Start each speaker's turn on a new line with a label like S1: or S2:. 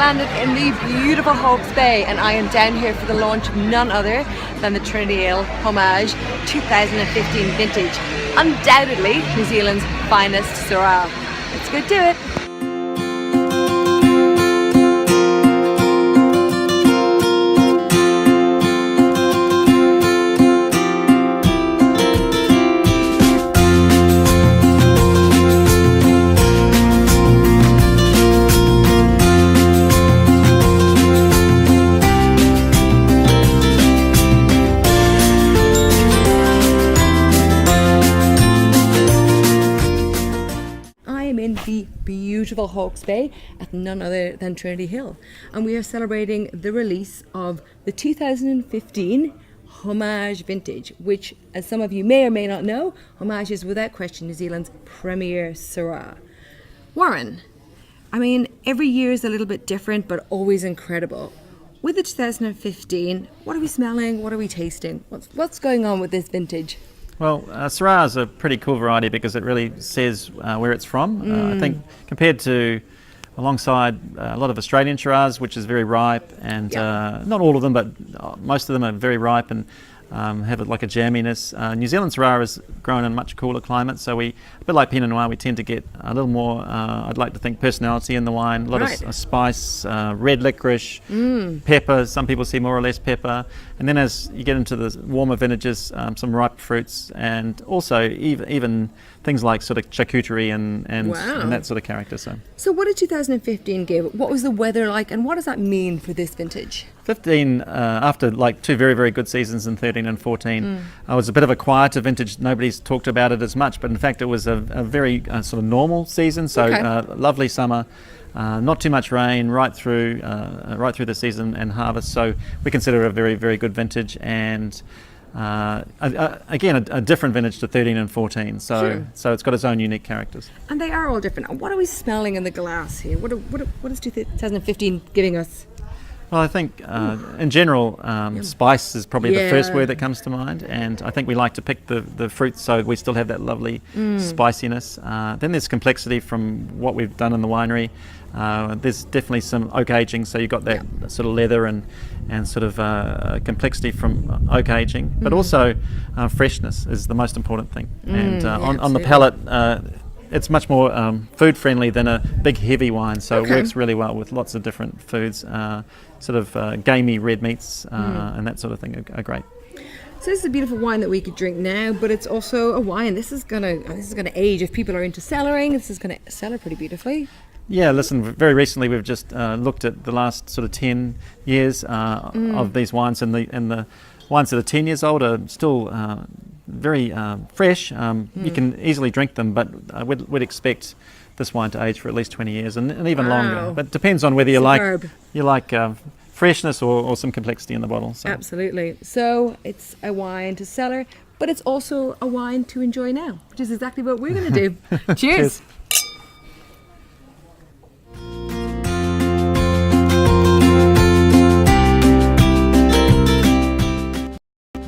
S1: landed in the beautiful Hawke's Bay, and I am down here for the launch of none other than the Trinity Ale Homage 2015 vintage. Undoubtedly New Zealand's finest Syrah. Let's go do it. In the beautiful Hawke's Bay at none other than Trinity Hill, and we are celebrating the release of the 2015 Homage vintage, which, as some of you may or may not know, Homage is without question New Zealand's premier Syrah. Warren, I mean, every year is a little bit different but always incredible. With the 2015, what are we smelling, what are we tasting, what's going on with this vintage?
S2: Well, Syrah is a pretty cool variety because it really says where it's from. I think compared to alongside a lot of Australian Syrahs, which is very ripe, and not all of them, but most of them are very ripe and have like a jamminess. New Zealand Syrah is grown in a much cooler climate, so a bit like Pinot Noir, we tend to get a little more, I'd like to think, personality in the wine, a lot of spice, red licorice, pepper, some people see more or less pepper, and then as you get into the warmer vintages, some ripe fruits, and also even things like sort of charcuterie and that sort of character.
S1: So what did 2015 give? What was the weather like, and what does that mean for this vintage?
S2: 15, after like two very, very good seasons in 13 and 14, was a bit of a quieter vintage. Nobody's talked about it as much, but in fact it was a very sort of normal season, so lovely summer, not too much rain right through the season and harvest, so we consider it a very, very good vintage, and again a different vintage to 13 and 14, so it's got its own unique characters.
S1: And they are all different. What are we smelling in the glass here? What is 2015 giving us?
S2: Well, I think in general, spice is probably the first word that comes to mind, and I think we like to pick the fruits so we still have that lovely spiciness. Then there's complexity from what we've done in the winery. There's definitely some oak aging, so you've got that sort of leather and sort of complexity from oak aging, but also freshness is the most important thing. And on the palate, it's much more food friendly than a big heavy wine, so it works really well with lots of different foods. Sort of gamey red meats and that sort of thing are great.
S1: So this is a beautiful wine that we could drink now, but it's also a wine. This is gonna age. If people are into cellaring, this is gonna cellar pretty beautifully. Yeah,
S2: listen, very recently we've just looked at the last sort of 10 years of these wines, and the wines that are 10 years old are still very fresh. You can easily drink them, but we'd expect this wine to age for at least 20 years and even longer. But it depends on whether you like freshness or some complexity in the bottle. So.
S1: Absolutely. So it's a wine to cellar, but it's also a wine to enjoy now, which is exactly what we're going to do. Cheers.